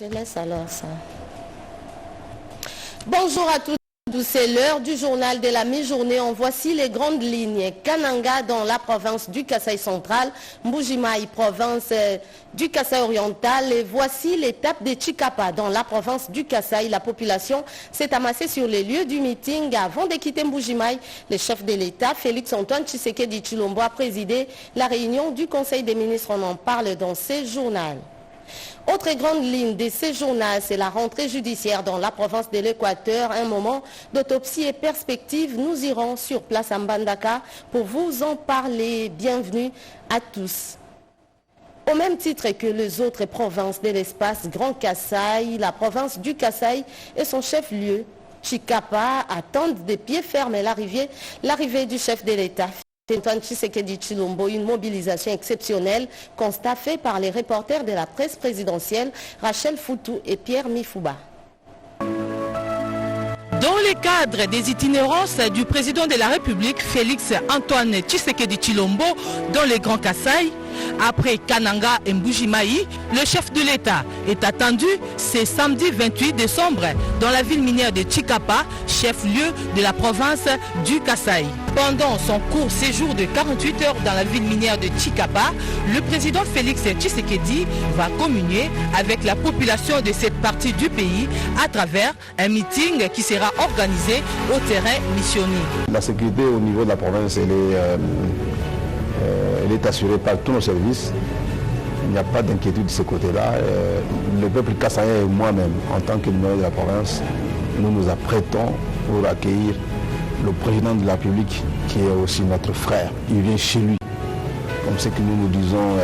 Je laisse alors ça. Bonjour à tous. C'est l'heure du journal de la mi-journée. En voici les grandes lignes. Kananga dans la province du Kasaï central, Mbujimaï province du Kasaï oriental. Et voici l'étape de Chikapa dans la province du Kasaï. La population s'est amassée sur les lieux du meeting. Avant de quitter Mbujimaï, le chef de l'État, Félix-Antoine Tshisekedi Tshilombo, a présidé la réunion du Conseil des ministres. On en parle dans ce journal. Autre grande ligne de ce journal, c'est la rentrée judiciaire dans la province de l'Équateur. Un moment d'autopsie et perspective. Nous irons sur place à Mbandaka pour vous en parler. Bienvenue à tous. Au même titre que les autres provinces de l'espace Grand Kasaï, la province du Kasaï et son chef-lieu, Chikapa, attendent de pied ferme l'arrivée du chef de l'État. Antoine Tshisekedi Tshilombo, une mobilisation exceptionnelle, constat fait par les reporters de la presse présidentielle Rachel Foutou et Pierre Mifouba. Dans le cadre des itinérances du président de la République, Félix-Antoine Tshisekedi Tshilombo, dans le Grand Kasaï, après Kananga et Mbujimaï, le chef de l'État est attendu ce samedi 28 décembre dans la ville minière de Chikapa, chef-lieu de la province du Kasaï. Pendant son court séjour de 48 heures dans la ville minière de Chikapa, le président Félix Tshisekedi va communier avec la population de cette partie du pays à travers un meeting qui sera organisé au terrain missionné. La sécurité au niveau de la province, elle est assurée par tous nos services. Il n'y a pas d'inquiétude de ce côté-là. Le peuple kassaïen et moi-même, en tant que numéro de la province, nous nous apprêtons pour accueillir le président de la République, qui est aussi notre frère. Il vient chez lui, comme ce que nous disons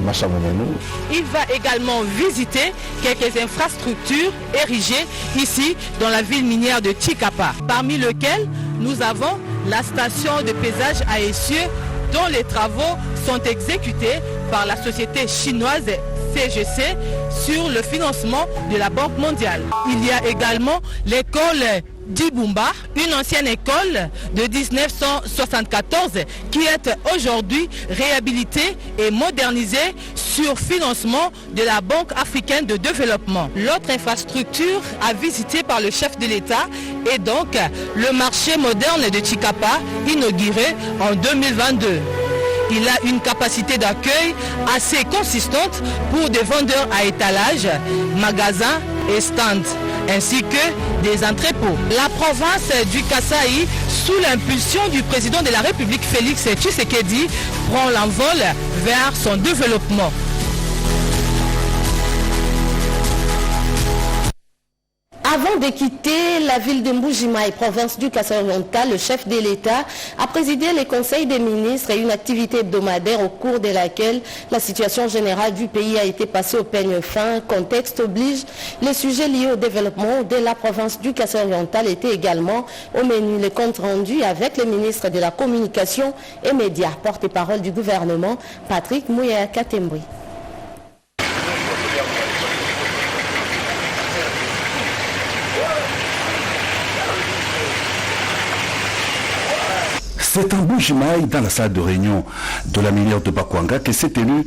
Machamamenou. Il va également visiter quelques infrastructures érigées ici dans la ville minière de Chikapa, parmi lesquelles nous avons la station de pesage à essieu dont les travaux sont exécutés par la société chinoise CGC sur le financement de la Banque mondiale. Il y a également l'école d'Ibumba, une ancienne école de 1974 qui est aujourd'hui réhabilitée et modernisée sur financement de la Banque africaine de développement. L'autre infrastructure à visiter par le chef de l'État est donc le marché moderne de Chikapa, inauguré en 2022. Il a une capacité d'accueil assez consistante pour des vendeurs à étalage, magasins et stands, ainsi que des entrepôts. La province du Kasaï, sous l'impulsion du président de la République Félix Tshisekedi, prend l'envol vers son développement. Avant de quitter la ville de Mbujimaï, province du Kasaï oriental, le chef de l'État a présidé les conseils des ministres et une activité hebdomadaire au cours de laquelle la situation générale du pays a été passée au peigne fin. Contexte oblige, les sujets liés au développement de la province du Kasaï oriental étaient également au menu. Les comptes rendus avec le ministre de la Communication et Médias, porte-parole du gouvernement, Patrick Mouya Katembri. C'est en Mbujimaï, dans la salle de réunion de la minière de Bakwanga, que s'est tenue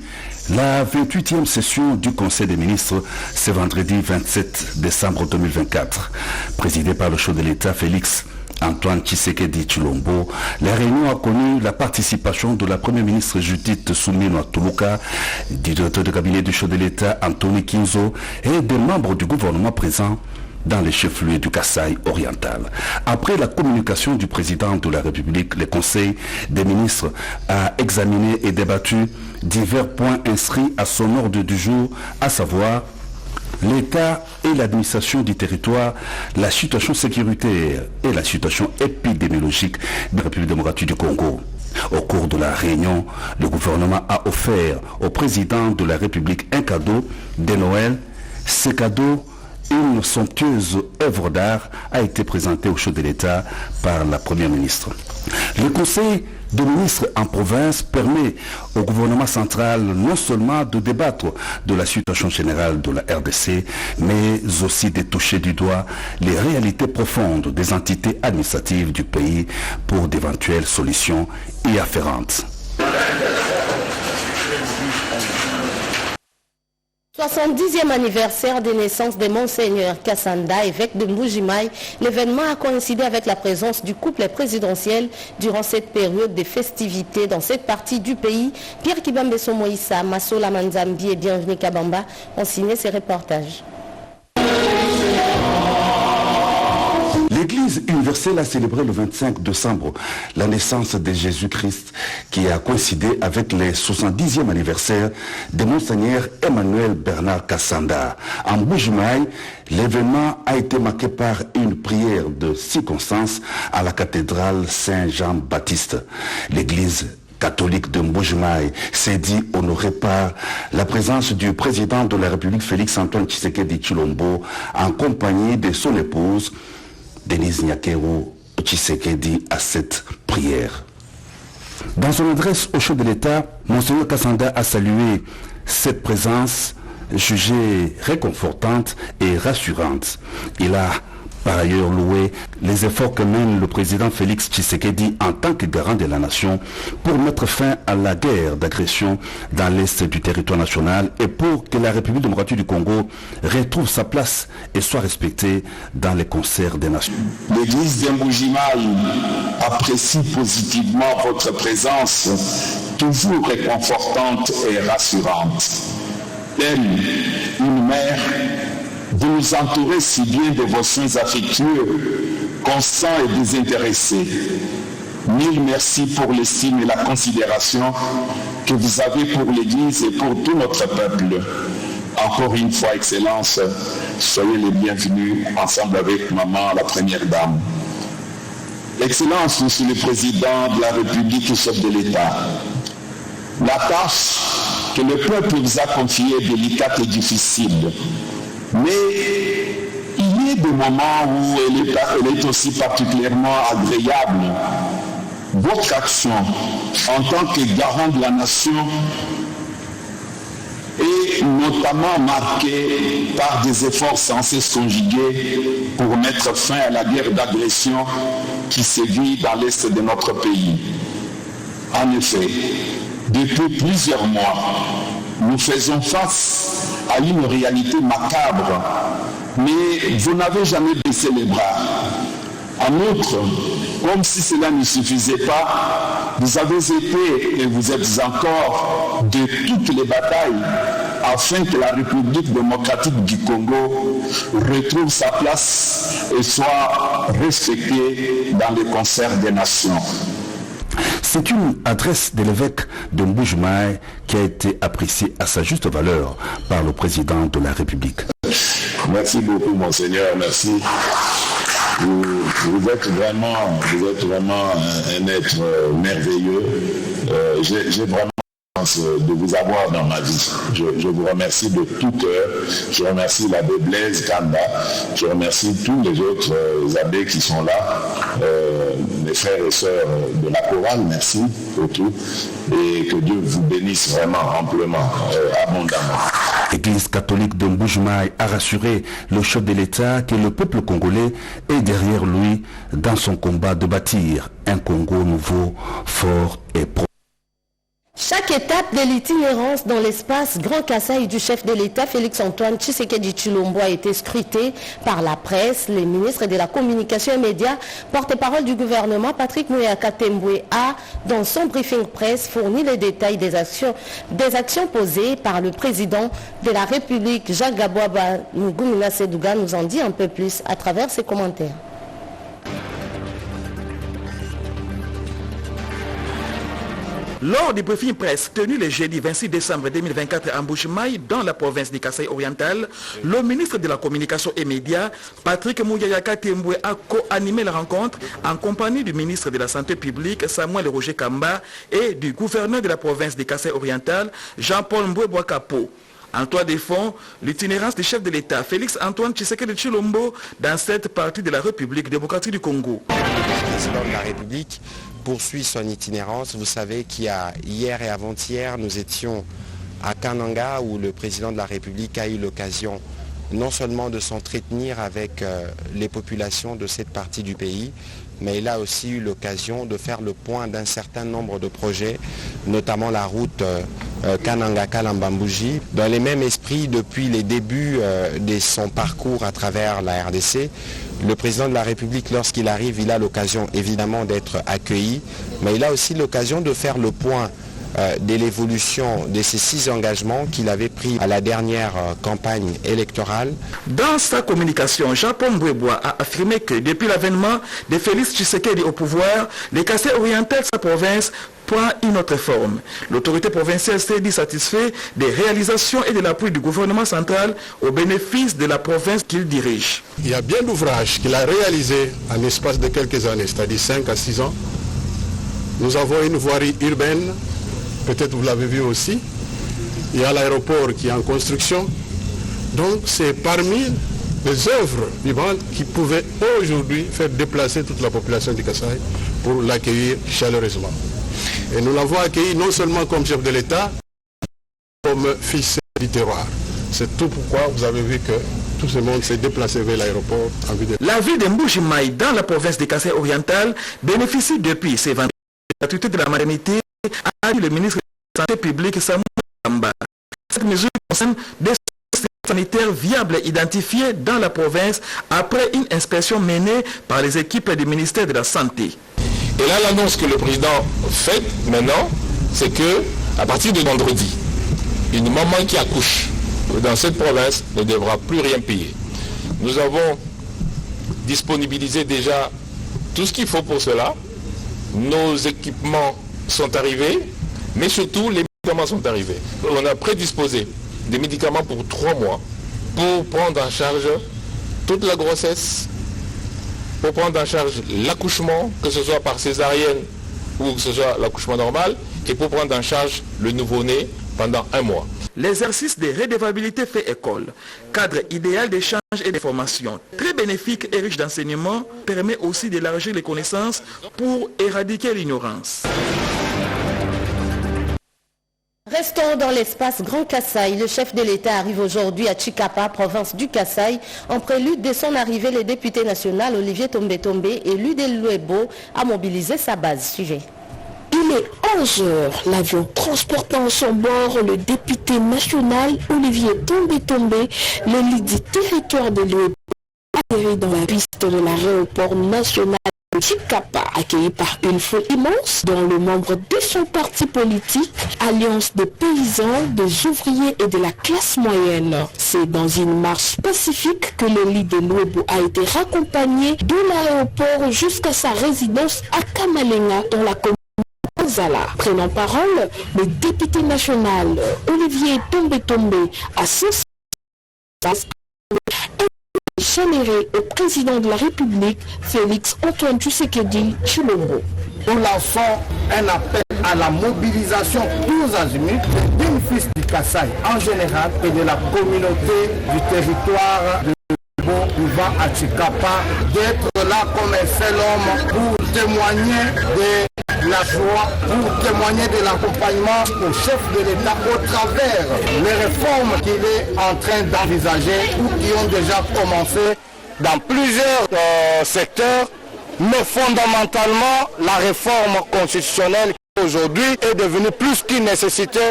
la 28e session du Conseil des ministres ce vendredi 27 décembre 2024. Présidée par le chef de l'État Félix Antoine Tshisekedi Tshilombo, la réunion a connu la participation de la première ministre Judith Suminwa Tuluka, du directeur de cabinet du chef de l'État Anthony Kinzo et des membres du gouvernement présents dans les chefs-lieux du Kasaï oriental. Après la communication du président de la République, le Conseil des ministres a examiné et débattu divers points inscrits à son ordre du jour, à savoir l'État et l'administration du territoire, la situation sécuritaire et la situation épidémiologique de la République démocratique du Congo. Au cours de la réunion, le gouvernement a offert au président de la République un cadeau de Noël. Ce cadeau, une somptueuse œuvre d'art, a été présentée au chef de l'État par la Première ministre. Le Conseil des ministres en province permet au gouvernement central non seulement de débattre de la situation générale de la RDC, mais aussi de toucher du doigt les réalités profondes des entités administratives du pays pour d'éventuelles solutions y afférentes. 70e anniversaire de naissance de Monseigneur Kassanda, évêque de Mbuji-Mayi. L'événement a coïncidé avec la présence du couple présidentiel durant cette période de festivités dans cette partie du pays. Pierre Kibambeso Moïsa, Masola Manzambi et Bienvenue Kabamba ont signé ces reportages. L'Église universelle a célébré le 25 décembre la naissance de Jésus-Christ qui a coïncidé avec le 70e anniversaire de Monseigneur Emmanuel Bernard Kassanda. En Mbuji-Mayi, l'événement a été marqué par une prière de circonstance à la cathédrale Saint-Jean-Baptiste. L'Église catholique de Mbuji-Mayi s'est dit honoré par la présence du président de la République Félix-Antoine Tshisekedi Tshilombo en compagnie de son épouse Denise Nyakero Tshisekedi à cette prière. Dans son adresse au chef de l'État, Monseigneur Kassanda a salué cette présence jugée réconfortante et rassurante. Il a par ailleurs loué les efforts que mène le président Félix Tshisekedi en tant que garant de la nation pour mettre fin à la guerre d'agression dans l'est du territoire national et pour que la République démocratique du Congo retrouve sa place et soit respectée dans les concerts des nations. L'église de Mbuji-Mayi apprécie positivement votre présence, toujours réconfortante et rassurante. Telle une mère, vous nous entourez si bien de vos soins affectueux, constants et désintéressés. Mille merci pour l'estime et la considération que vous avez pour l'Église et pour tout notre peuple. Encore une fois, Excellence, soyez les bienvenus ensemble avec Maman, la Première Dame. Excellence, Monsieur le Président de la République et chef de l'État, la tâche que le peuple vous a confiée est délicate et difficile. Mais il y a des moments où elle est aussi particulièrement agréable. Votre action en tant que garant de la nation est notamment marquée par des efforts sans cesse conjugués pour mettre fin à la guerre d'agression qui sévit dans l'est de notre pays. En effet, depuis plusieurs mois, nous faisons face à une réalité macabre, mais vous n'avez jamais baissé les bras. En outre, comme si cela ne suffisait pas, vous avez été et vous êtes encore de toutes les batailles afin que la République démocratique du Congo retrouve sa place et soit respectée dans les concerts des nations. C'est une adresse de l'évêque de Mbuji-Mayi qui a été appréciée à sa juste valeur par le président de la République. Merci beaucoup, Monseigneur, merci. Vous êtes vraiment un être merveilleux. J'ai vraiment de vous avoir dans ma vie. Je vous remercie de tout cœur. Je remercie l'abbé Blaise Kanda. Je remercie tous les autres abbés qui sont là, mes frères et sœurs de la chorale. Merci pour tout. Et que Dieu vous bénisse vraiment amplement, abondamment. L'Église catholique de Mbuji-Mayi a rassuré le chef de l'État que le peuple congolais est derrière lui dans son combat de bâtir un Congo nouveau, fort et pro. Chaque étape de l'itinérance dans l'espace Grand Kasaï du chef de l'État Félix-Antoine Tshisekedi Tshilombo a été scrutée par la presse. Le ministre de la Communication et Médias, porte-parole du gouvernement Patrick Muyaya Temboué a, dans son briefing presse, fourni les détails des actions posées par le président de la République. Jacques Gabouaba Ngumina Sedouga nous en dit un peu plus à travers ses commentaires. Lors du briefing presse tenu le jeudi 26 décembre 2024 à Mbuji-Mayi, dans la province du Kasaï oriental, le ministre de la Communication et Médias, Patrick Muyaya Temboué, a co-animé la rencontre en compagnie du ministre de la Santé publique, Samuel Roger Kamba, et du gouverneur de la province du Kasaï oriental, Jean-Paul Mboué-Boakapo. En toile de fond, l'itinérance du chef de l'État, Félix-Antoine Tshisekedi Tshilombo, dans cette partie de la République démocratique du Congo. Le président de la République poursuit son itinérance. Vous savez qu'il y a hier et avant-hier, nous étions à Kananga où le président de la République a eu l'occasion non seulement de s'entretenir avec les populations de cette partie du pays, mais il a aussi eu l'occasion de faire le point d'un certain nombre de projets, notamment la route Kananga-Kalambambouji. Dans les mêmes esprits, depuis les débuts de son parcours à travers la RDC, le président de la République, lorsqu'il arrive, il a l'occasion évidemment d'être accueilli, mais il a aussi l'occasion de faire le point de l'évolution de ces 6 engagements qu'il avait pris à la dernière campagne électorale. Dans sa communication, Jean-Paul Mbouébois a affirmé que depuis l'avènement de Félix Tshisekedi au pouvoir, le Kasaï oriental de sa province prend une autre forme. L'autorité provinciale s'est dit satisfaite des réalisations et de l'appui du gouvernement central au bénéfice de la province qu'il dirige. Il y a bien d'ouvrages qu'il a réalisés en espace de quelques années, c'est-à-dire 5 à 6 ans. Nous avons une voirie urbaine, peut-être vous l'avez vu aussi. Il y a l'aéroport qui est en construction. Donc c'est parmi les œuvres vivantes qui pouvaient aujourd'hui faire déplacer toute la population du Kasaï pour l'accueillir chaleureusement. Et nous l'avons accueilli non seulement comme chef de l'État, mais comme fils du terroir. C'est tout pourquoi vous avez vu que tout ce monde s'est déplacé vers l'aéroport en vue de... La ville de Mbuji-Mayi, dans la province du Kasaï oriental, bénéficie depuis ces 20 ans de la gratuité de la maternité, a dit le ministre de la Santé publique Samuel Kamba. Cette mesure concerne des sanitaires viables identifiés dans la province après une inspection menée par les équipes du ministère de la Santé. Et là, l'annonce que le président fait maintenant, c'est que à partir de vendredi, une maman qui accouche dans cette province ne devra plus rien payer. Nous avons disponibilisé déjà tout ce qu'il faut pour cela. Nos équipements sont arrivés, mais surtout les médicaments sont arrivés. On a prédisposé des médicaments pour 3 mois pour prendre en charge toute la grossesse, pour prendre en charge l'accouchement, que ce soit par césarienne ou que ce soit l'accouchement normal, et pour prendre en charge le nouveau-né pendant 1 mois. L'exercice de redevabilité fait école, cadre idéal d'échange et de formation, très bénéfique et riche d'enseignement, permet aussi d'élargir les connaissances pour éradiquer l'ignorance. Restons dans l'espace Grand Kasaï. Le chef de l'État arrive aujourd'hui à Tshikapa, province du Kasaï. En prélude de son arrivée, le député national Olivier Tombe-Tombe, élu de Luebo, a mobilisé sa base. Suivez. Il est 11 heures. L'avion transportant à son bord le député national Olivier Tombe-Tombe, l'élu du territoire de Luebo, atterri dans la piste de l'aéroport national de Tshikapa, accueilli par une foule immense dont le membre de son parti politique, Alliance des paysans, des ouvriers et de la classe moyenne. C'est dans une marche pacifique que l'élu de Luebo a été raccompagné de l'aéroport jusqu'à sa résidence à Kamalenga dans la commune. Prenant parole, le député national Olivier Tombe-Tombe a généré au président de la République Félix Antoine Tshisekedi Tshilombo. Nous lançons un appel à la mobilisation tous azimuts des bénéfices du Kasaï en général et de la communauté du territoire de Bouva à Tshikapa d'être là comme un seul homme pour témoigner de la joie, pour témoigner de l'accompagnement au chef de l'État au travers les réformes qu'il est en train d'envisager ou qui ont déjà commencé dans plusieurs secteurs, mais fondamentalement la réforme constitutionnelle qui aujourd'hui est devenue plus qu'une nécessité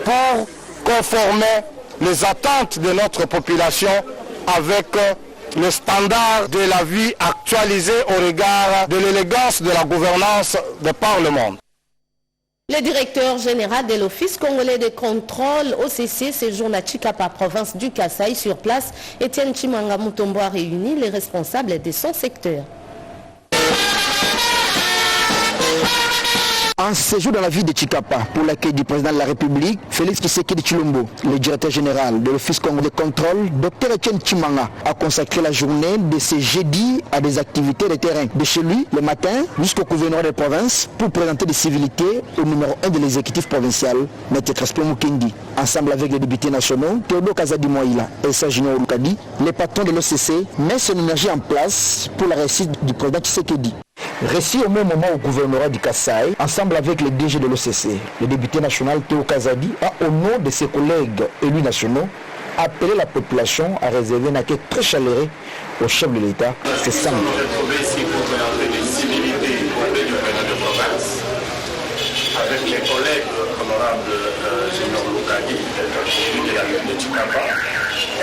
pour conformer les attentes de notre population avec le standard de la vie actualisé au regard de l'élégance de la gouvernance de par le monde. Le directeur général de l'Office congolais de contrôle OCC séjourne à Tshikapa, province du Kasaï. Sur place, Étienne Chimanga Mutombo a réuni les responsables de son secteur. En séjour dans la ville de Tshikapa pour l'accueil du président de la République, Félix Tshisekedi Tshilombo, le directeur général de l'Office congolais de contrôle, Dr Etienne Chimanga, a consacré la journée de ce jeudi à des activités de terrain. De chez lui, le matin, jusqu'au gouvernement de province, pour présenter des civilités au numéro 1 de l'exécutif provincial, M. Crespin Mukendi. Ensemble avec les députés nationaux, Théodore Kazadi Moïla et Sajino Olukadi, les patrons de l'OCC mettent son énergie en place pour la réussite du président Tshisekedi. Récit au même moment au gouvernement du Kasaï, ensemble avec les DG de l'OCC, le député national Théo Kazadi a, au nom de ses collègues élus nationaux, a appelé la population à réserver un accueil très chaleureux au chef de l'État. C'est simple. Je vais trouver ici pour présenter des similitudes avec le gouverneur de province, avec mes collègues honorables Général Lukadi, de la ville de Tchikapa,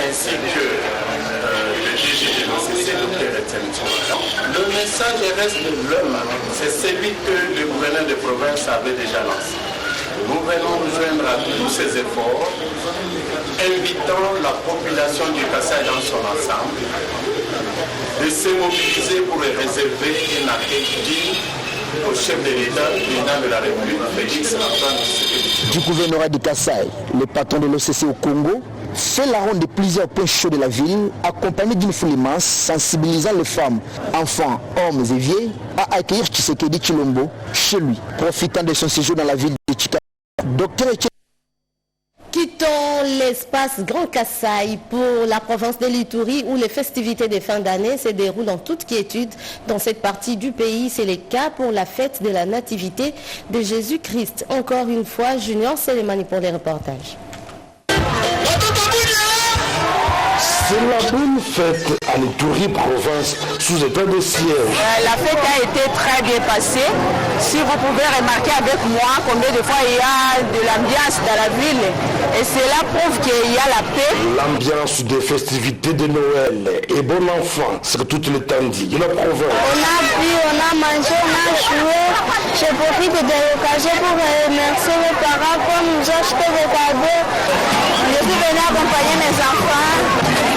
ainsi que le DG de l'OCC, Dr Etienne Tchimanga. Le message reste le même, c'est celui que le gouverneur de province avait déjà lancé. Nous venons nous joindre à tous ces efforts, invitant la population du Kasaï dans son ensemble de se mobiliser pour réserver un accueil digne au chef de l'État, président de la République, Félix Antoine Tshisekedi. Du gouvernorat du Kasaï, le patron de l'OCC au Congo fait la ronde de plusieurs points chauds de la ville, accompagné d'une foule immense, sensibilisant les femmes, enfants, hommes et vieux à accueillir Tshisekedi Tshilombo chez lui. Profitant de son séjour dans la ville de Tchikapa, Dr Etienne. Quittons l'espace Grand Kasaï pour la province de l'Ituri où les festivités de fin d'année se déroulent en toute quiétude. Dans cette partie du pays, c'est le cas pour la fête de la nativité de Jésus-Christ. Encore une fois, Junior Selemani pour les reportages. C'est la bonne fête à l'Ituri province sous état de siège. La fête a été très bien passée. Si vous pouvez remarquer avec moi combien de fois il y a de l'ambiance dans la ville. Et cela prouve qu'il y a la paix. L'ambiance des festivités de Noël est bon enfant sur toute l'étendue de la province. On a bu, on a mangé, on a joué. Je profite de l'occasion pour remercier mes parents pour nous acheter des cadeaux. Je suis venue accompagner mes enfants.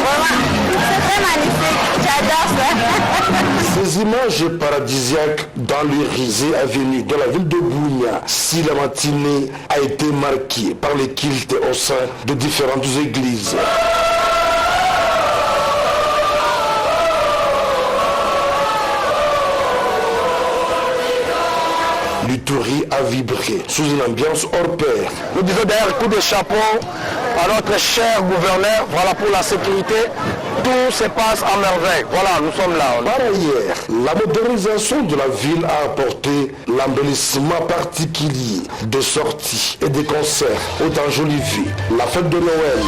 Vraiment, c'est très magnifique. J'adore ça. Ces images paradisiaques dans les risées avenues de la ville de Bunia, si la matinée a été marquée par les cultes au sein de différentes églises. L'Ituri a vibré sous une ambiance hors pair. Nous disons d'ailleurs coup de chapeau à notre cher gouverneur, voilà pour la sécurité, tout se passe en merveille. Voilà, nous sommes là. Par ailleurs, la modernisation de la ville a apporté l'embellissement particulier des sorties et des concerts au enjolivé la fête de Noël.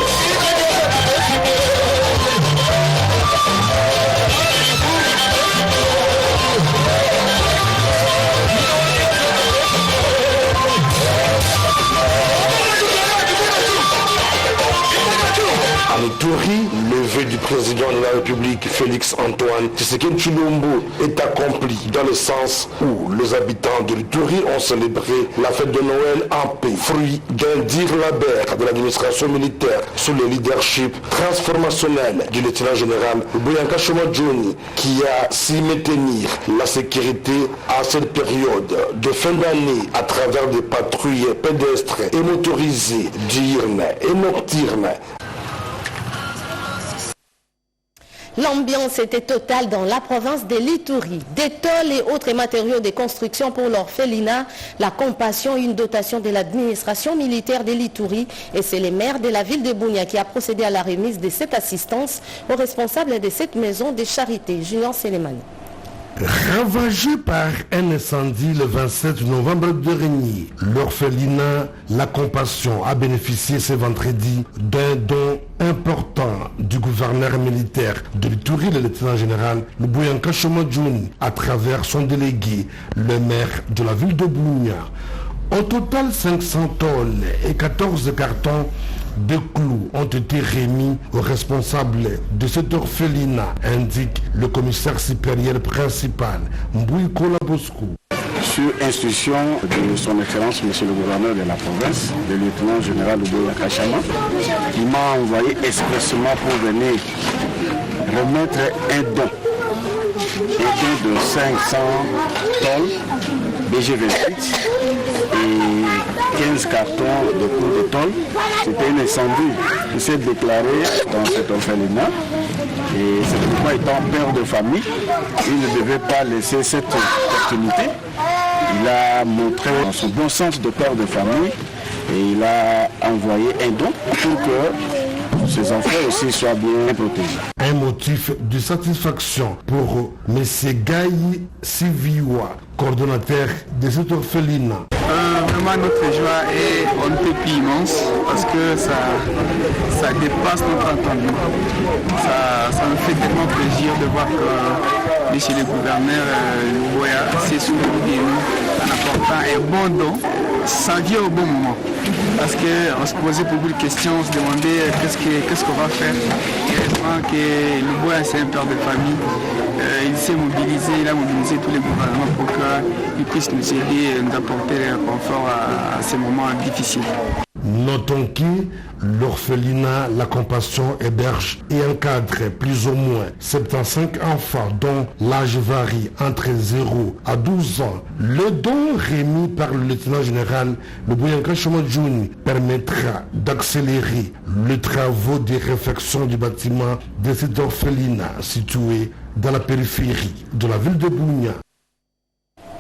À l'Ituri, le vœu du président de la République, Félix Antoine Tshisekedi Tshilombo, est accompli dans le sens où les habitants de l'Ituri ont célébré la fête de Noël en paix, fruit d'un dire labeur de l'administration militaire sous le leadership transformationnel du lieutenant général Boyanka Choma-Djoni, qui a su maintenir la sécurité à cette période de fin d'année à travers des patrouilles pédestres et motorisées diurnes et nocturnes. L'ambiance était totale dans la province de l'Ituri. Des tôles et autres matériaux de construction pour l'orphelinat, la compassion, une dotation de l'administration militaire de l'Ituri. Et c'est le maire de la ville de Bunia qui a procédé à la remise de cette assistance aux responsables de cette maison de charité. Junior Selemani. Ravagé par un incendie le 27 novembre dernier, l'orphelinat La Compassion a bénéficié ce vendredi d'un don important du gouverneur militaire de l'Ituri, le lieutenant général Boyanka Choma-Djoni, à travers son délégué, le maire de la ville de Bunia. Au total, 500 tonnes et 14 cartons de clous ont été remis aux responsables de cet orphelinat, indique le commissaire supérieur principal, Mbouy Kolaboskou. Sur instruction de son excellence, monsieur le gouverneur de la province, le lieutenant général Boyanka Chama, qui m'a envoyé expressément pour venir remettre un don de 500 tonnes BG28 et 15 cartons de coups de tôle. C'était un incendie qui s'est déclaré dans cet orphelinat. Et c'est pourquoi, étant père de famille, il ne devait pas laisser cette opportunité. Il a montré son bon sens de père de famille et il a envoyé un don pour que ses enfants aussi soient bien protégés. Un motif de satisfaction pour M. Gaï Siviwa, coordonnateur de cet orphelinat. Vraiment, notre joie est on ne peut plus immense parce que ça dépasse notre entendement. Ça me fait tellement plaisir de voir que monsieur le gouverneur Louboya s'est souvenu de nous en apportant un bon don. Ça vient au bon moment. Parce qu'on se posait beaucoup de questions, on se demandait qu'est-ce qu'on va faire. Et heureusement que Louboya, c'est un père de famille. Il s'est mobilisé, il a mobilisé tous les gouvernements pour qu'ils puissent nous aider, nous apporter le confort à ces moments difficiles. Notons que l'orphelinat La Compassion héberge et encadre plus ou moins 75 enfants dont l'âge varie entre 0 à 12 ans. Le don remis par le lieutenant général Louboya Chamadjouni permettra d'accélérer les travaux de réfection du bâtiment de cet orphelinat situé dans la périphérie de la ville de Bunia.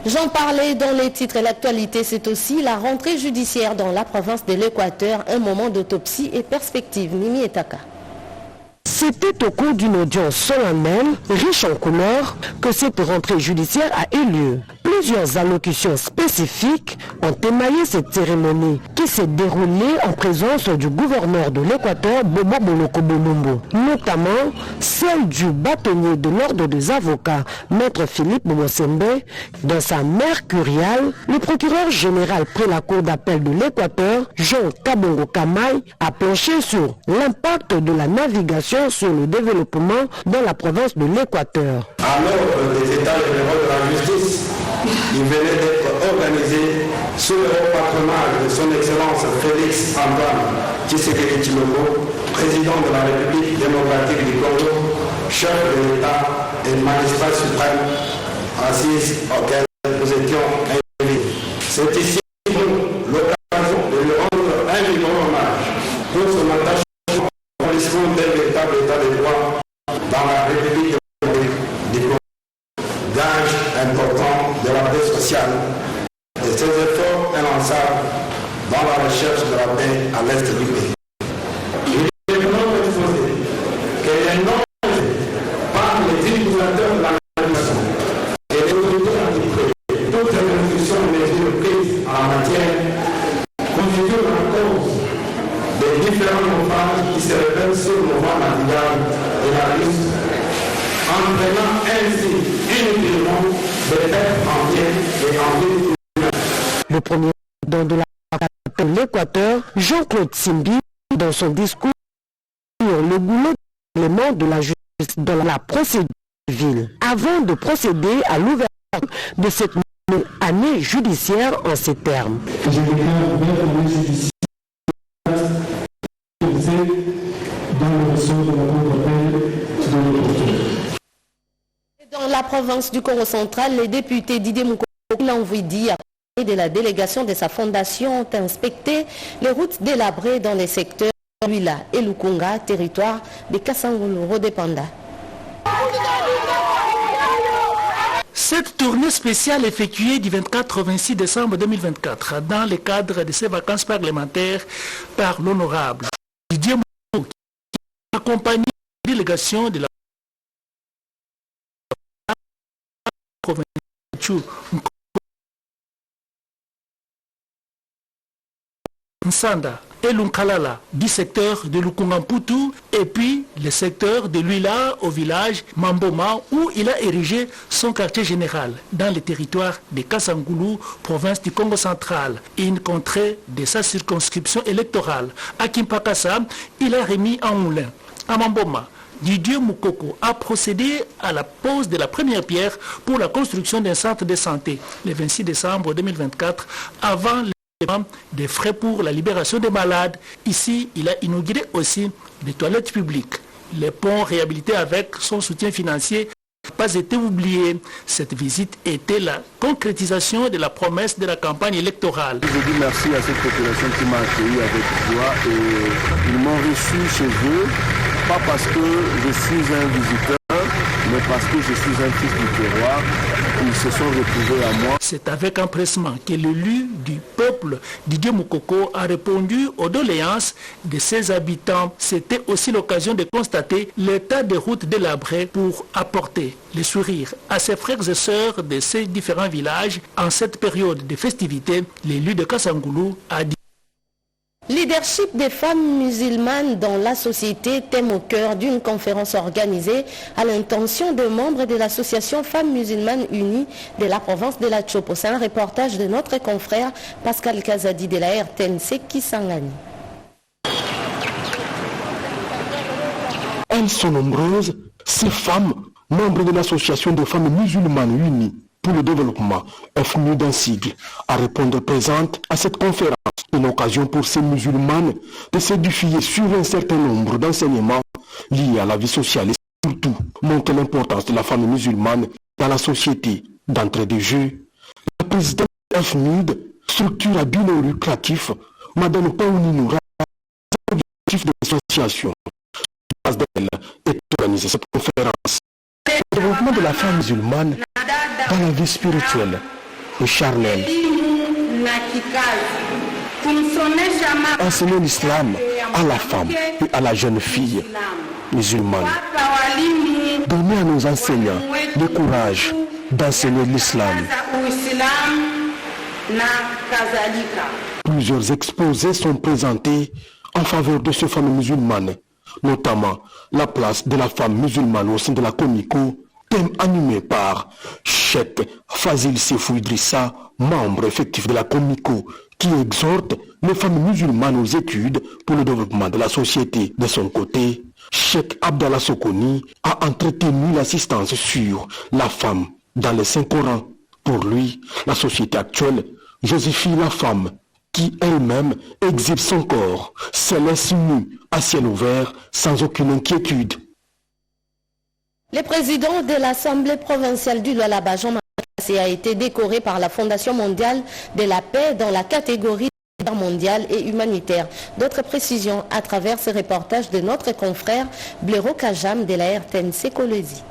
J'en parlais dans les titres et l'actualité, c'est aussi la rentrée judiciaire dans la province de l'Équateur, un moment d'autopsie et perspective. Nimi Etaka. C'était au cours d'une audience solennelle, riche en couleurs, que cette rentrée judiciaire a eu lieu. Plusieurs allocutions spécifiques ont émaillé cette cérémonie qui s'est déroulée en présence du gouverneur de l'Équateur, Bobo Boloko Bolumbo, notamment celle du bâtonnier de l'ordre des avocats, Maître Philippe Momosembe. Dans sa mercuriale, le procureur général près la cour d'appel de l'Équateur, Jean Kabongo Kamai, a penché sur l'impact de la navigation sur le développement dans la province de l'Équateur. À l'ordre des États généraux de la justice, il venait d'être organisé sous le haut patronage de son Excellence Félix Antoine Tshisekedi Tshilombo, président de la République démocratique du Congo, chef de l'État et magistrat suprême, assise auquel nous étions invités. C'est ici l'occasion de lui rendre un vibrant hommage pour son attachement au discours d'un véritable état de droit dans la République du Congo, gage important de la paix sociale et ses efforts inlançables dans la recherche de la paix à l'est du pays. Il est vraiment exposé que les noms par les utilisateurs de la navigation et les autorités antiprivées, toutes les institutions et mesures prises en matière constituent la cause des différents naufrages qui se révèlent sur le mouvement navigable de la Russie, entraînant ainsi inutilement des pertes entières et entières. Le premier président de l'Équateur, Jean-Claude Simbi, dans son discours sur le goulot d'éléments de la justice dans la procédure civile, avant de procéder à l'ouverture de cette année judiciaire en ces termes. Je déclare l'année judiciaire dans le ressort de la Cour d'appel de l'Équateur. Dans la province du Congo central, les députés Didier Moukoko Lanvidi de la délégation de sa fondation ont inspecté les routes délabrées dans les secteurs Luila et Lukunga, territoire de Kasangulu-Rodépanda. Cette tournée spéciale effectuée du 24 au 26 décembre 2024 dans le cadre de ces vacances parlementaires par l'honorable Didier Moukoko, qui accompagne la délégation de la province Nsanda et Lunkalala du secteur de Lukungamputu et puis le secteur de Luila au village Mamboma où il a érigé son quartier général dans le territoire de Kasangulu, province du Congo central, une contrée de sa circonscription électorale. À Kimpakasa, il a remis un moulin. À Mamboma, Didier Moukoko a procédé à la pose de la première pierre pour la construction d'un centre de santé le 26 décembre 2024 avant des frais pour la libération des malades. Ici, il a inauguré aussi des toilettes publiques. Les ponts réhabilités avec son soutien financier n'ont pas été oubliés. Cette visite était la concrétisation de la promesse de la campagne électorale. Je dis merci à cette population qui m'a accueilli avec joie et ils m'ont reçu chez eux, pas parce que je suis un visiteur, mais parce que je suis un fils du terroir, ils se sont retrouvés à moi. C'est avec empressement que l'élu du peuple, Didier Moukoko, a répondu aux doléances de ses habitants. C'était aussi l'occasion de constater l'état des routes délabrées pour apporter le sourire à ses frères et sœurs de ces différents villages. En cette période de festivités, l'élu de Kassangoulou a dit: Leadership des femmes musulmanes dans la société, thème au cœur d'une conférence organisée à l'intention de membres de l'association Femmes musulmanes unies de la province de la Chopo. C'est un reportage de notre confrère Pascal Kazadi de la RTNC Kisangani. Elles sont nombreuses, ces femmes, membres de l'association des femmes musulmanes unies pour le développement, FMU d'un sigle, à répondre présente à cette conférence. Une occasion pour ces musulmanes de s'édifier sur un certain nombre d'enseignements liés à la vie sociale et surtout montrer l'importance de la femme musulmane dans la société. D'entrée de jeu, la présidente FMUD, structure à but non lucratif, Madame Paouni Noura, objectif de l'association. La base d'elle est organisée cette conférence. Le développement de la femme musulmane dans la vie spirituelle et charnelle. Enseigner l'islam à la femme et à la jeune fille musulmane. Donner à nos enseignants le courage d'enseigner l'islam. Plusieurs exposés sont présentés en faveur de ces femmes musulmanes, notamment la place de la femme musulmane au sein de la Comico, thème animé par Cheikh Fazil Sefou Idrissa, membre effectif de la Comico, qui exhorte les femmes musulmanes aux études pour le développement de la société. De son côté, Cheikh Abdallah Sokoni a entretenu l'assistance sur la femme dans le Saint-Coran. Pour lui, la société actuelle josifie la femme qui elle-même exhibe son corps, se laisse nue à ciel ouvert sans aucune inquiétude. Le président de l'Assemblée provinciale du Lualaba, Jean-Marie Kassé, a été décoré par la Fondation mondiale de la paix dans la catégorie mondiale et humanitaire. D'autres précisions à travers ce reportage de notre confrère Blaireau Kajam de la RTNC Colosie.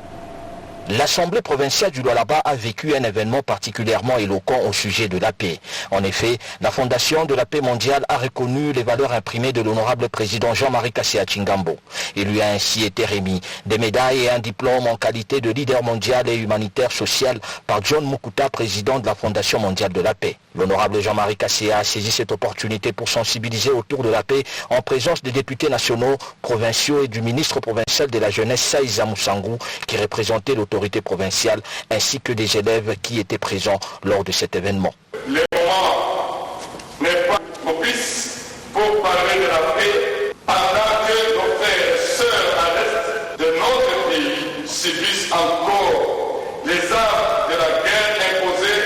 L'Assemblée provinciale du Lualaba a vécu un événement particulièrement éloquent au sujet de la paix. En effet, la Fondation de la paix mondiale a reconnu les valeurs imprimées de l'honorable président Jean-Marie Kassé Tchingambo. Il lui a ainsi été remis des médailles et un diplôme en qualité de leader mondial et humanitaire social par John Mukuta, président de la Fondation mondiale de la paix. L'honorable Jean-Marie Kassé a saisi cette opportunité pour sensibiliser autour de la paix en présence des députés nationaux, provinciaux et du ministre provincial de la jeunesse Saïza Moussangou qui représentait l'autorité provinciale ainsi que des élèves qui étaient présents lors de cet événement. Le moment n'est pas propice pour parler de la paix pendant que nos frères et sœurs à l'est de notre pays subissent encore les armes de la guerre imposée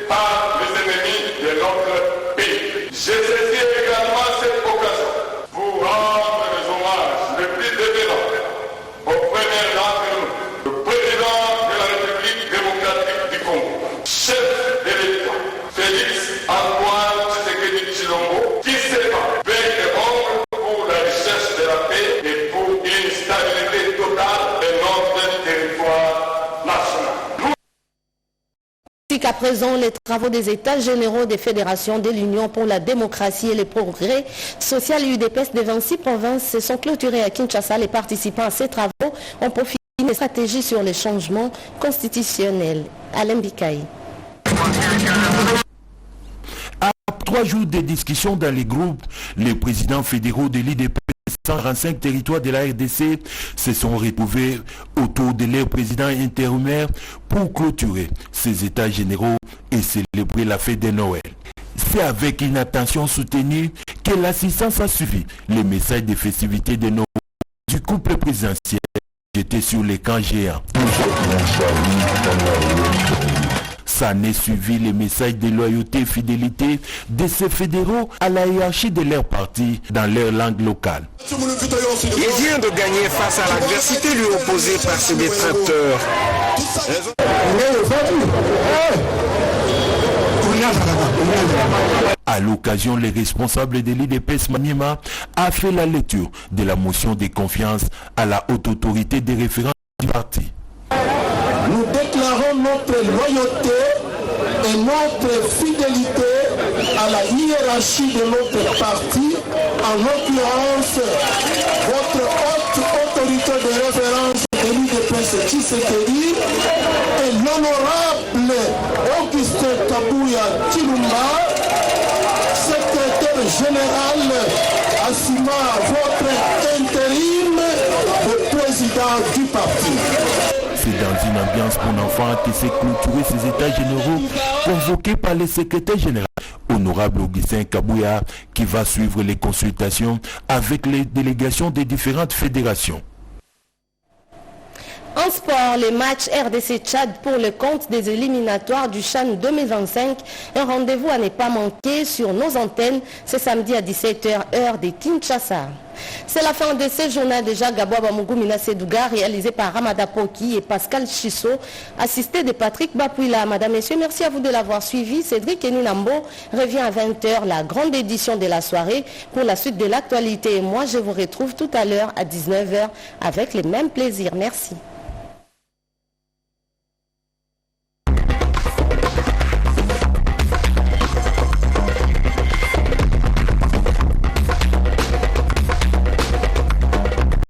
par les ennemis de notre pays. Je saisis également cette occasion pour rendre les hommages les plus dévélants au premier d'entre nous, le président de la République démocratique du Congo, chef de l'État, Félix Antoine Tshisekedi Tshilombo, qui se bat bec et ongle pour la recherche de la paix et pour une stabilité totale de notre territoire national. Jusqu'à présent, les travaux des États généraux des fédérations de l'Union pour la démocratie et le progrès social UDPS de 26 provinces se sont clôturés à Kinshasa. Les participants à ces travaux ont profité d'une stratégie sur les changements constitutionnels. Alain Bikaï. À 3 jours de discussion dans les groupes, les présidents fédéraux de l'IDP 145 territoires de la RDC se sont retrouvés autour de leur président intérimaire pour clôturer ces états généraux et célébrer la fête de Noël. C'est avec une attention soutenue que l'assistance a suivi les messages de festivités de Noël du couple présidentiel jeté sur les camps géants. Ça n'est suivi les messages de loyauté et fidélité de ces fédéraux à la hiérarchie de leur parti dans leur langue locale. Il vient de gagner face à l'adversité lui opposée par ses détracteurs. À l'occasion, les responsables de l'IDPS Maniema a fait la lecture de la motion de confiance à la haute autorité des référents du parti. déclarons notre loyauté et notre fidélité à la hiérarchie de notre parti, en l'occurrence votre haute autorité de référence de l'UDPS Tshisekedi et l'honorable Augustin Kabuya Chilumba, secrétaire général assumant votre intérim de président du parti. C'est dans une ambiance pour l'enfant que s'est clôturé ces états généraux convoqués par le secrétaire général honorable Augustin Kabuya, qui va suivre les consultations avec les délégations des différentes fédérations. En sport, les matchs RDC-Tchad pour le compte des éliminatoires du CHAN 2025. Un rendez-vous à ne pas manquer sur nos antennes ce samedi à 17h heure de Kinshasa. C'est la fin de ce journal de Jacques Gaboua Mugumina Sedouga, réalisé par Ramada Poki et Pascal Chisso, assisté de Patrick Bapouila. Madame, Messieurs, merci à vous de l'avoir suivi. Cédric Eninambo revient à 20h, la grande édition de la soirée pour la suite de l'actualité. Et moi, je vous retrouve tout à l'heure à 19h avec les mêmes plaisirs. Merci.